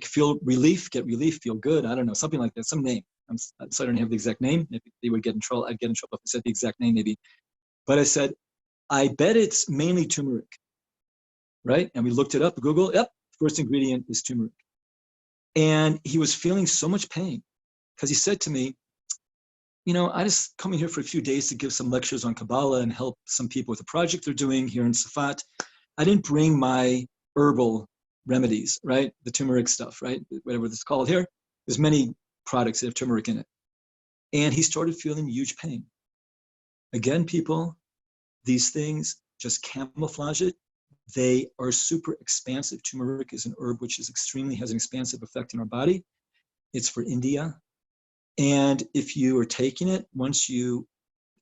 feel relief, get relief, feel good. I don't know, something like that, some name. So I don't have the exact name. If they would get in trouble, I'd get in trouble if I said the exact name, maybe. But I said, I bet it's mainly turmeric, right? And we looked it up, Google, yep, first ingredient is turmeric. And he was feeling so much pain because he said to me, you know, I just come in here for a few days to give some lectures on Kabbalah and help some people with a project they're doing here in Safat. I didn't bring my herbal remedies, right? The turmeric stuff, right? Whatever it's called here. There's many products that have turmeric in it. And he started feeling huge pain. Again, people, these things just camouflage it. They are super expansive. Turmeric is an herb which is has an expansive effect in our body. It's for India. And if you are taking it, once you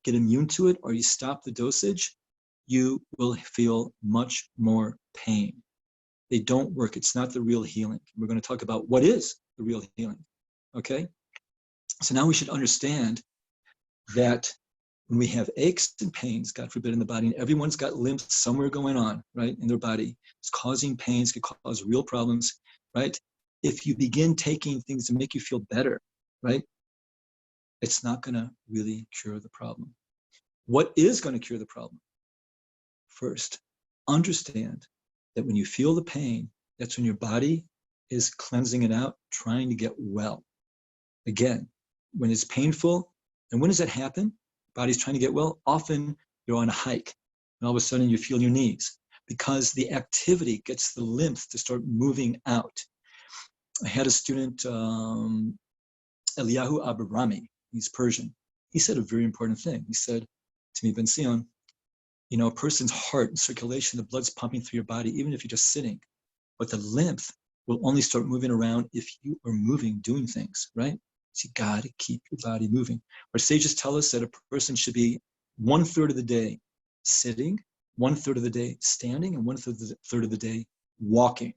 get immune to it or you stop the dosage, you will feel much more pain. They don't work. It's not the real healing. We're going to talk about what is the real healing. Okay? So now we should understand that when we have aches and pains, God forbid, in the body, and everyone's got lymphs somewhere going on, right, in their body, it's causing pains, could cause real problems, right? If you begin taking things to make you feel better, right, it's not going to really cure the problem. What is going to cure the problem? First, understand that when you feel the pain, that's when your body is cleansing it out, trying to get well. Again, when it's painful, and when does that happen? Body's trying to get well. Often you're on a hike, and all of a sudden you feel your knees because the activity gets the lymph to start moving out. I had a student, Eliahu Abrami, he's Persian. He said a very important thing. He said to me, BenZion, you know, a person's heart and circulation, the blood's pumping through your body, even if you're just sitting. But the lymph will only start moving around if you are moving, doing things, right? So you got to keep your body moving. Our sages tell us that a person should be 1/3 of the day sitting, 1/3 of the day standing, and 1/3 of the day walking.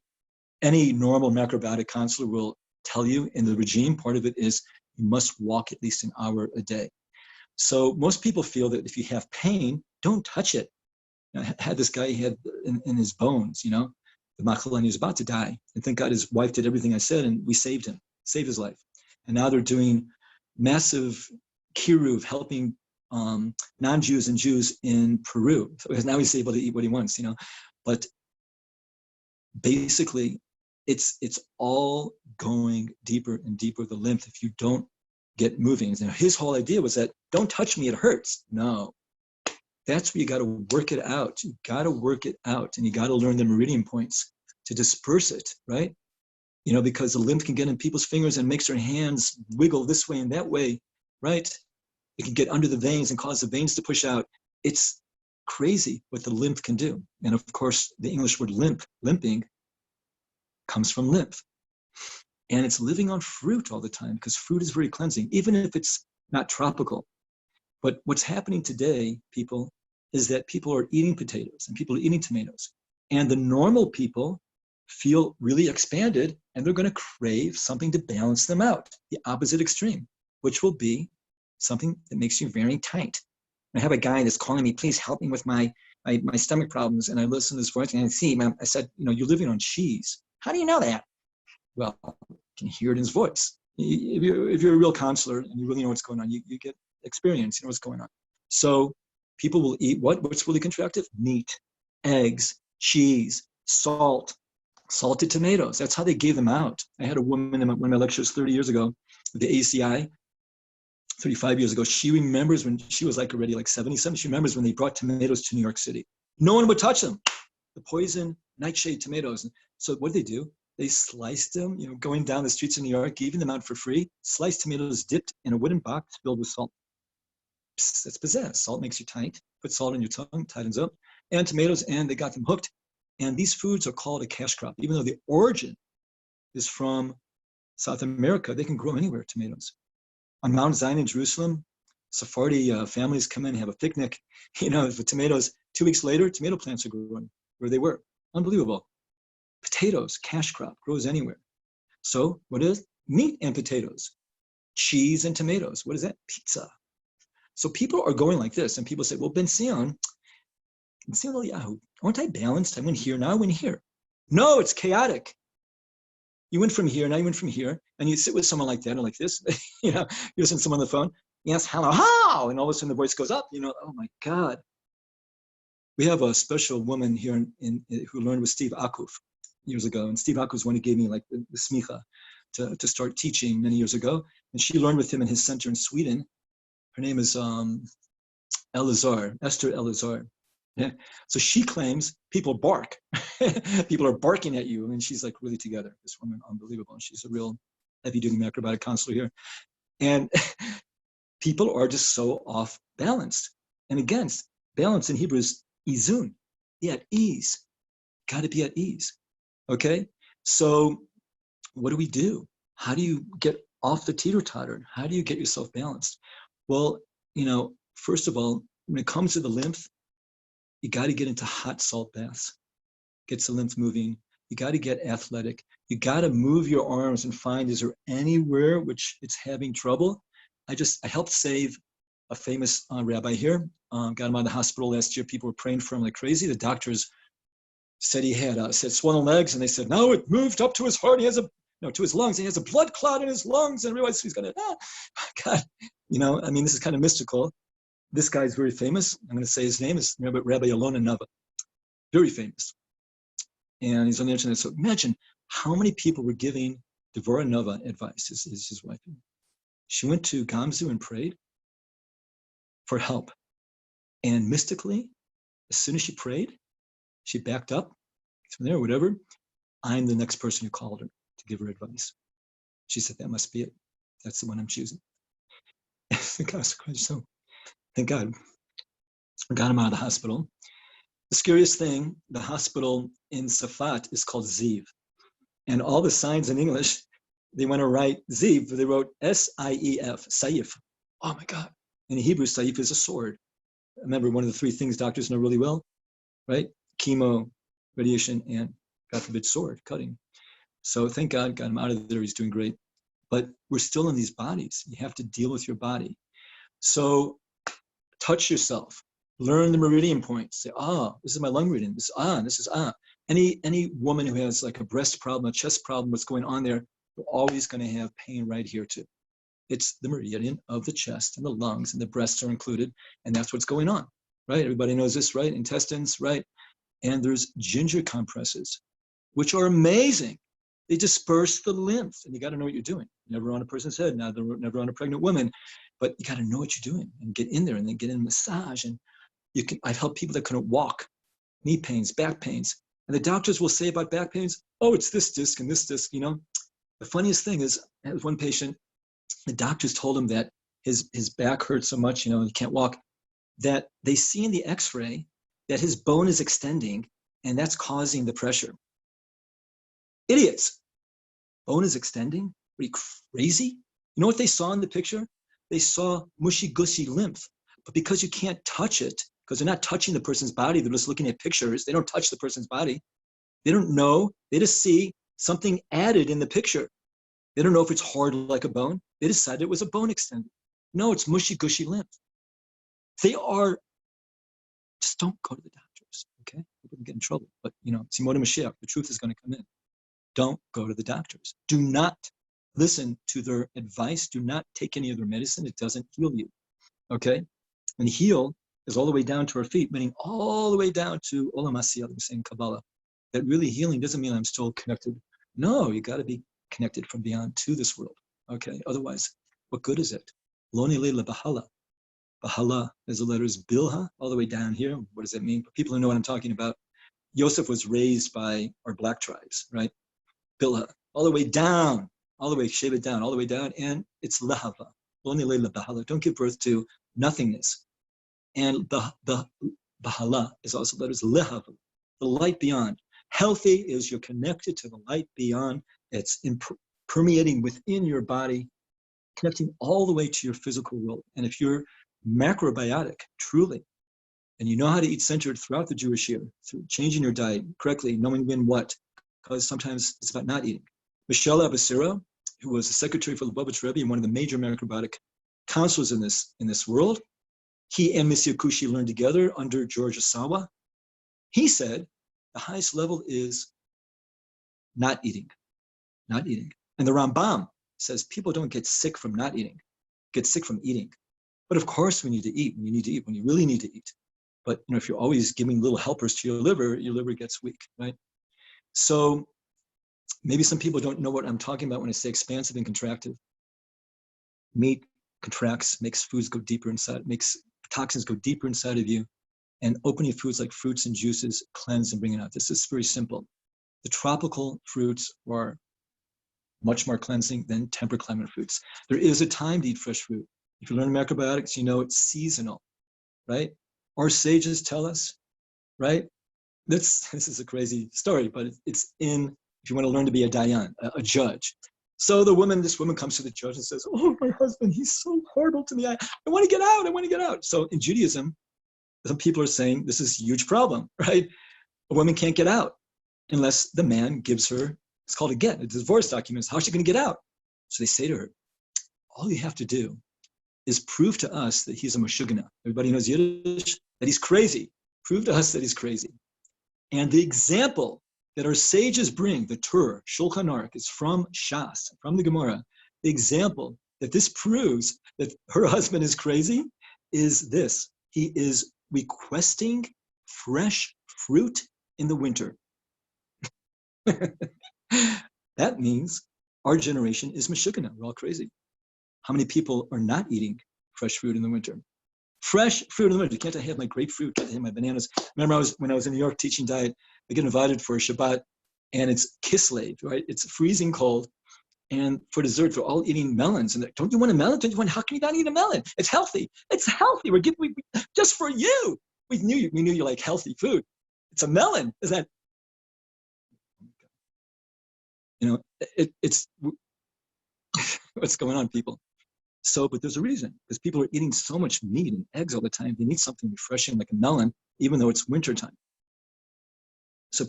Any normal macrobiotic counselor will tell you in the regime, part of it is you must walk at least an hour a day. So most people feel that if you have pain, don't touch it. I had this guy, he had in his bones, you know, the macula, and he was about to die. And thank God his wife did everything I said, and we saved him, saved his life. And now they're doing massive kiruv, helping non-Jews and Jews in Peru. So now he's able to eat what he wants, you know. But basically, it's all going deeper and deeper, the lymph, if you don't get moving. And his whole idea was that, don't touch me, it hurts. No. That's where you got to work it out. You got to work it out, and you got to learn the meridian points to disperse it, right? You know, because the lymph can get in people's fingers and makes their hands wiggle this way and that way, right? It can get under the veins and cause the veins to push out. It's crazy what the lymph can do. And of course, the English word limping, comes from lymph. And it's living on fruit all the time, because fruit is very cleansing, even if it's not tropical. But what's happening today, people, is that people are eating potatoes and people are eating tomatoes. And the normal people feel really expanded, and they're going to crave something to balance them out, the opposite extreme, which will be something that makes you very tight. I have a guy that's calling me, please help me with my stomach problems. And I listen to his voice and I said, you know, you're living on cheese. How do you know that? Well, you can hear it in his voice. If you're a real counselor and you really know what's going on, you get experience, you know what's going on. So people will eat what's really contractive? Meat, eggs, cheese, salt, salted tomatoes. That's how they gave them out. I had a woman in one of my lectures 30 years ago, the ACI, 35 years ago. She remembers when she was like already like 77. She remembers when they brought tomatoes to New York City. No one would touch them. The poison nightshade tomatoes. So what did they do? They sliced them, you know, going down the streets of New York, giving them out for free. Sliced tomatoes dipped in a wooden box filled with salt. Psst, that's bizarre. Salt makes you tight. Put salt on your tongue, tightens up. And tomatoes, and they got them hooked. And these foods are called a cash crop. Even though the origin is from South America, they can grow anywhere, tomatoes. On Mount Zion in Jerusalem, Sephardi families come in and have a picnic, you know, with tomatoes. 2 weeks later, tomato plants are growing where they were. Unbelievable. Potatoes, cash crop, grows anywhere. So what is meat and potatoes? Cheese and tomatoes. What is that? Pizza. So people are going like this, and people say, well, BenZion, Eliahu, aren't I balanced? I went here, now I went here. No, it's chaotic. You went from here, now you went from here, and you sit with someone like that, or like this, you know, you listen to someone on the phone, yes, hello, how? And all of a sudden the voice goes up, you know, oh my God. We have a special woman here who learned with Steve Akuf years ago, and Steve Akuf is one who gave me like the smicha to start teaching many years ago, and she learned with him in his center in Sweden. Her name is Esther Elazar. Yeah. So she claims people bark. People are barking at you, and she's like really together. This woman, unbelievable. And she's a real heavy-duty macrobiotic counselor here. And people are just so off balanced. And again, balance in Hebrew is izun, at ease. Got to be at ease. Okay? So what do we do? How do you get off the teeter-totter? How do you get yourself balanced? Well, first of all, when it comes to the lymph, you got to get into hot salt baths. Gets the lymph moving. You got to get athletic. You got to move your arms and find, is there anywhere which it's having trouble? I helped save a famous rabbi here. Got him out of the hospital last year. People were praying for him like crazy. The doctors said he had swollen legs, and they said, no, it moved up to his heart. He has to his lungs. He has a blood clot in his lungs, and realized he's gonna, God, this is kind of mystical. This guy's very famous. I'm going to say his name is Rabbi Alona Nava. Very famous. And he's on the internet. So imagine how many people were giving Devorah Nova advice, is his wife. She went to Gamzu and prayed for help. And mystically, as soon as she prayed, she backed up from there, whatever. I'm the next person who called her to give her advice. She said, that must be it. That's the one I'm choosing. So thank God. I got him out of the hospital. The scariest thing, the hospital in Safat is called Ziv. And all the signs in English, they want to write Ziv, but they wrote S-I-E-F, Saif. Oh my God. In Hebrew, Saif is a sword. Remember, one of the three things doctors know really well, right? Chemo, radiation, and God forbid, sword, cutting. So thank God, got him out of there. He's doing great. But we're still in these bodies. You have to deal with your body. So touch yourself. Learn the meridian points. Say, this is my lung meridian. This is. Any woman who has like a breast problem, a chest problem, what's going on there, you're always going to have pain right here too. It's the meridian of the chest and the lungs, and the breasts are included, and that's what's going on, right? Everybody knows this, right? Intestines, right? And there's ginger compresses, which are amazing. They disperse the lymph, and you got to know what you're doing. Never on a person's head, never on a pregnant woman, but you got to know what you're doing and get in there, and then get in a massage. And I've helped people that couldn't walk, knee pains, back pains, and the doctors will say about back pains, oh, it's this disc and this disc. The funniest thing is, I had one patient, the doctors told him that his back hurts so much, he can't walk, that they see in the x-ray that his bone is extending, and that's causing the pressure. Idiots. Bone is extending? Are you crazy? You know what they saw in the picture? They saw mushy-gushy lymph. But because you can't touch it, because they're not touching the person's body, they're just looking at pictures, they don't touch the person's body. They don't know. They just see something added in the picture. They don't know if it's hard like a bone. They decided it was a bone extended. No, it's mushy-gushy lymph. Just don't go to the doctors, okay? People can get in trouble. But, Simona Mashiach, the truth is going to come in. Don't go to the doctors. Do not listen to their advice. Do not take any of their medicine. It doesn't heal you, okay? And heal is all the way down to our feet, meaning all the way down to Olam Asiyah, I'm saying Kabbalah. That really healing doesn't mean I'm still connected. No, you got to be connected from beyond to this world, okay? Otherwise, what good is it? Loni leila bahala. Bahala is the letters Bilha, all the way down here. What does that mean? For people who know what I'm talking about, Yosef was raised by our black tribes, right? Bilha, all the way down, all the way, shave it down, all the way down, and it's lahava. Loni leila bahala. Don't give birth to nothingness. And the bahala is also letters lehava, the light beyond. Healthy is you're connected to the light beyond. It's permeating within your body, connecting all the way to your physical world. And if you're macrobiotic, truly, and you know how to eat centered throughout the Jewish year, through changing your diet correctly, knowing when what, because sometimes it's about not eating. Michelle Abasira, who was the secretary for the Lubavitch Rebbe and one of the major macrobiotic counselors in this world, he and Monsieur Kushi learned together under George Asawa. He said the highest level is not eating. Not eating. And the Rambam says people don't get sick from not eating, get sick from eating. But of course we need to eat when you need to eat, when you really need to eat. But if you're always giving little helpers to your liver gets weak, right? So maybe some people don't know what I'm talking about when I say expansive and contractive. Meat contracts, makes foods go deeper inside, makes toxins go deeper inside of you, and opening foods like fruits and juices cleanse and bring it out. This is very simple. The tropical fruits are much more cleansing than temperate climate fruits. There is a time to eat fresh fruit. If you learn macrobiotics, you know it's seasonal, right? Our sages tell us, right? this is a crazy story, but it's in, if you want to learn to be a dayan, a judge. So this woman comes to the judge and says, oh, my husband, he's so horrible to me. I want to get out. I want to get out. So in Judaism, some people are saying this is a huge problem, right? A woman can't get out unless the man gives her, it's called a get, a divorce document. How's she going to get out? So they say to her, all you have to do is prove to us that he's a mashugana. Everybody knows Yiddish, that he's crazy. Prove to us that he's crazy. And the example that our sages bring, the Torah, Shulchan Aruch, is from Shas, from the Gemara. The example that this proves that her husband is crazy is this. He is requesting fresh fruit in the winter. That means our generation is mashugana. We're all crazy. How many people are not eating fresh fruit in the winter? Fresh fruit in the winter. Can't I have my grapefruit? Can't I have my bananas? Remember, when I was in New York teaching diet, I get invited for a Shabbat, and it's kislev, right? It's freezing cold. And for dessert, we're all eating melons. And don't you want a melon? Don't you want? How can you not eat a melon? It's healthy. It's healthy. We're giving just for you. We knew you like healthy food. It's a melon. Is that? It's what's going on, people. So, but there's a reason, because people are eating so much meat and eggs all the time. They need something refreshing like a melon, even though it's wintertime. So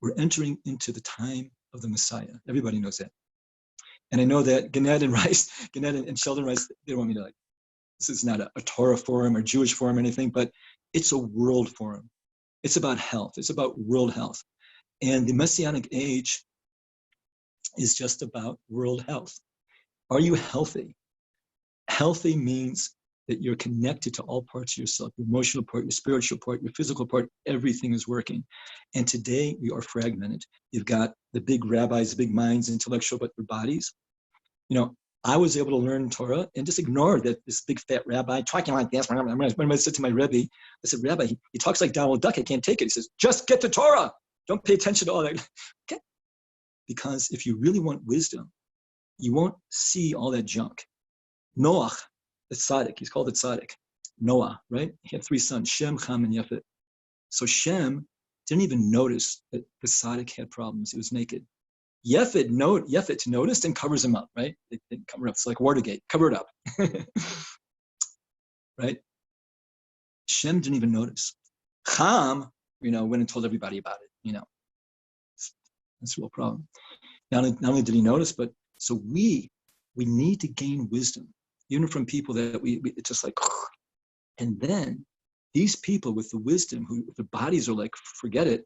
we're entering into the time of the Messiah. Everybody knows that. And I know that Gannett and Sheldon Rice, they don't want me to this is not a Torah forum or Jewish forum or anything, but it's a world forum. It's about health. It's about world health. And the Messianic age is just about world health. Are you healthy? Healthy means that you're connected to all parts of yourself, your emotional part, your spiritual part, your physical part, everything is working. And today we are fragmented. You've got the big rabbis, the big minds, intellectual, but their bodies. I was able to learn Torah and just ignore that this big fat rabbi talking like this. When I said to my Rebbe, I said, Rabbi, he talks like Donald Duck, I can't take it. He says, just get to Torah. Don't pay attention to all that. Okay. Because if you really want wisdom, you won't see all that junk. Noach, the tzaddik, he's called the tzaddik. Noah, right? He had 3 sons, Shem, Ham, and Yafet. So Shem didn't even notice that the tzaddik had problems. He was naked. Yafet noticed and covers him up, right? They cover up. It's like Watergate. Cover it up. Right? Shem didn't even notice. Ham, went and told everybody about it, That's a real problem. Not only did he notice, but so we need to gain wisdom, even from people that it's just like, and then these people with the wisdom, who the bodies are like, forget it,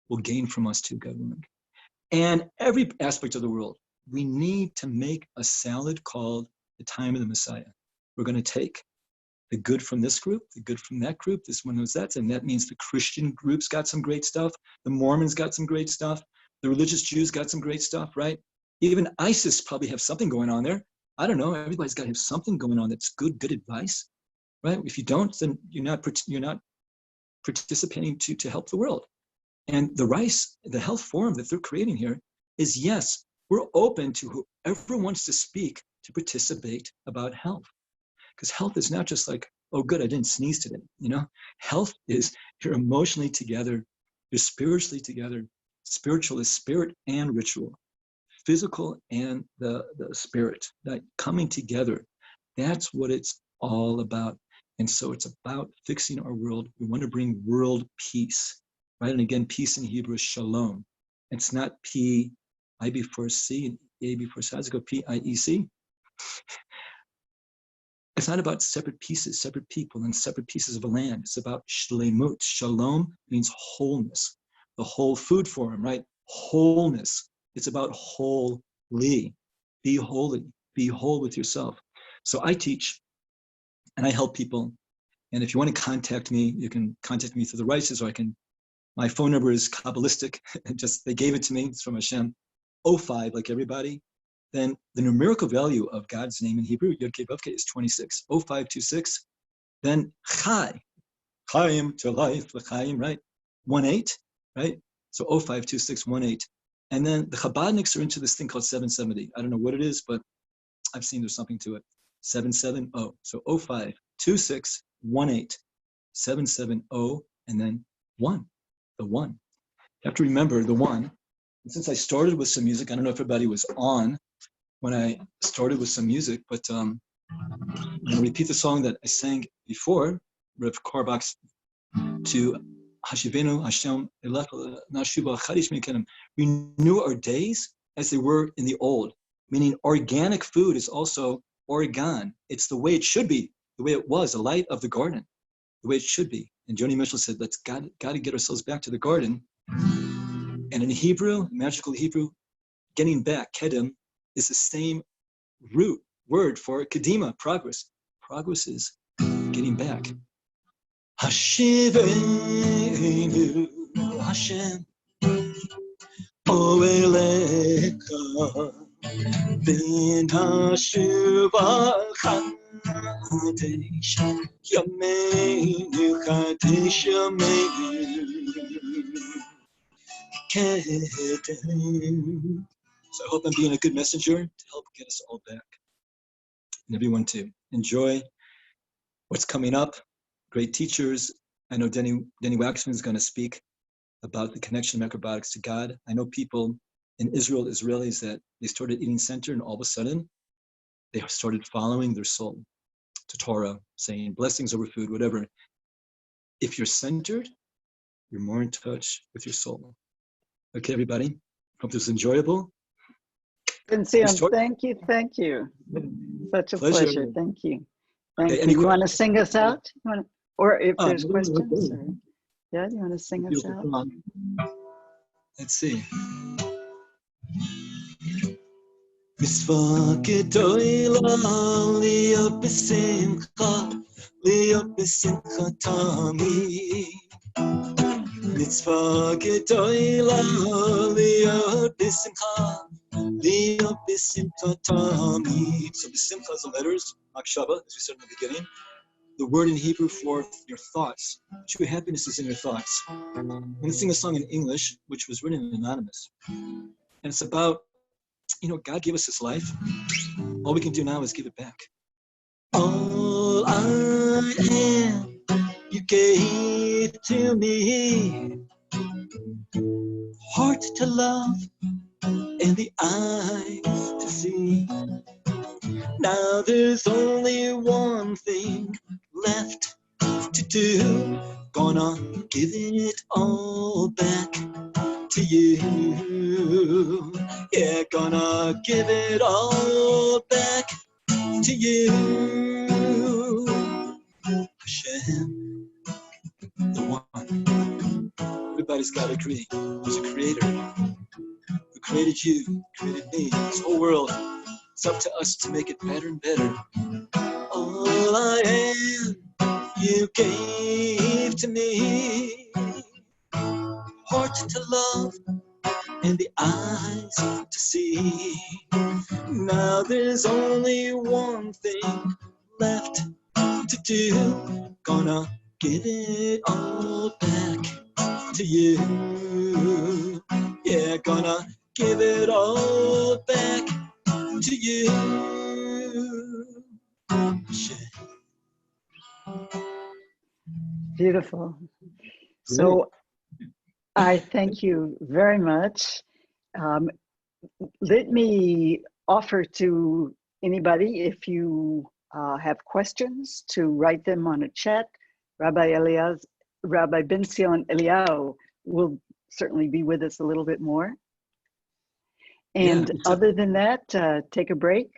will gain from us too, God willing. And every aspect of the world, we need to make a salad called the time of the Messiah. We're going to take the good from this group, the good from that group, this one knows that, and that means the Christian groups got some great stuff, the Mormons got some great stuff, the religious Jews got some great stuff, right? Even ISIS probably have something going on there. I don't know, everybody's got to have something going on that's good advice, right? If you don't, then you're not participating to help the world. And the health forum that they're creating here is, yes, we're open to whoever wants to speak to participate about health. Because health is not just like, oh, good, I didn't sneeze today. Health is you're emotionally together, you're spiritually together. Spiritual is spirit and ritual, physical and the spirit, that coming together. That's what it's all about. And so it's about fixing our world. We want to bring world peace. Right? And again, peace in Hebrew is shalom. It's not P-I before C and A before C. Let's go P-I-E-C. It's not about separate pieces, separate people, and separate pieces of a land. It's about shlemut. Shalom means wholeness. The whole food forum, right? Wholeness. It's about holy. Be holy. Be whole with yourself. So I teach and I help people. And if you want to contact me, you can contact me through the Rices, or my phone number is Kabbalistic. They gave it to me. It's from Hashem. 05, like everybody. Then the numerical value of God's name in Hebrew, Yod Kei Vav Kei, is 26. 0526. Then Chai, Chaim to life, L'chaim, right? 18, right? So 052618. And then the Chabadniks are into this thing called 770. I don't know what it is, but I've seen there's something to it. 770. So 052618. 770 and then 1. the one. You have to remember the one. And since I started with some music, I don't know if everybody was on when I started with some music, but I'm going to repeat the song that I sang before, Rev Korbach's, to Hashivenu Hashem Eliahu Nashuba Chadish Mikenim. Renew our days as they were in the old, meaning organic food is also organ. It's the way it should be, the way it was, the light of the garden, the way it should be. And Joni Mitchell said, let's got to get ourselves back to the garden. And in Hebrew, magical Hebrew, getting back, kedem, is the same root word for kedima, progress. Progress is getting back. Hashivenu Hashem Oeleka Ben Hashuva Chadesh Yameinu Chadesh Yameinu Kedem. So I hope I'm being a good messenger to help get us all back. And everyone to enjoy what's coming up. Great teachers. I know Denny Waxman is going to speak about the connection of macrobiotics to God. I know people in Israel, Israelis, that they started eating center and all of a sudden they started following their soul to Torah, saying blessings over food, whatever. If you're centered, you're more in touch with your soul. Okay, everybody. Hope this was enjoyable. BenZion, thank you. Such a pleasure. Thank you. Thank you. You want to sing us out? Or if there's questions? Or, yeah, you want to sing us out? Let's see. Mitzvah gedola liot b'simcha tamid. Mitzvah gedola liot b'simcha tamid. So b'simcha is the letters, makshava, as we said in the beginning. The word in Hebrew for your thoughts. True happiness is in your thoughts. I'm going to sing a song in English, which was written anonymous. And it's about, God gave us this life. All we can do now is give it back. All I am, you gave to me. Heart to love and the eyes to see. Now there's only one thing left to do. Gonna give it all back to you. Yeah, gonna give it all back to you. Hashem, the one. Everybody's got to agree. There's a creator who created you, created me, this whole world. It's up to us to make it better and better. All I am, you gave to me. Heart to love and the eyes to see. Now there's only one thing left to do. Gonna give it all back to you. Yeah, gonna give it all back to you. Beautiful. So I thank you very much. Let me offer to anybody, if you have questions, to write them on a chat. Rabbi BenZion Eliahu will certainly be with us a little bit more. And other than that, take a break.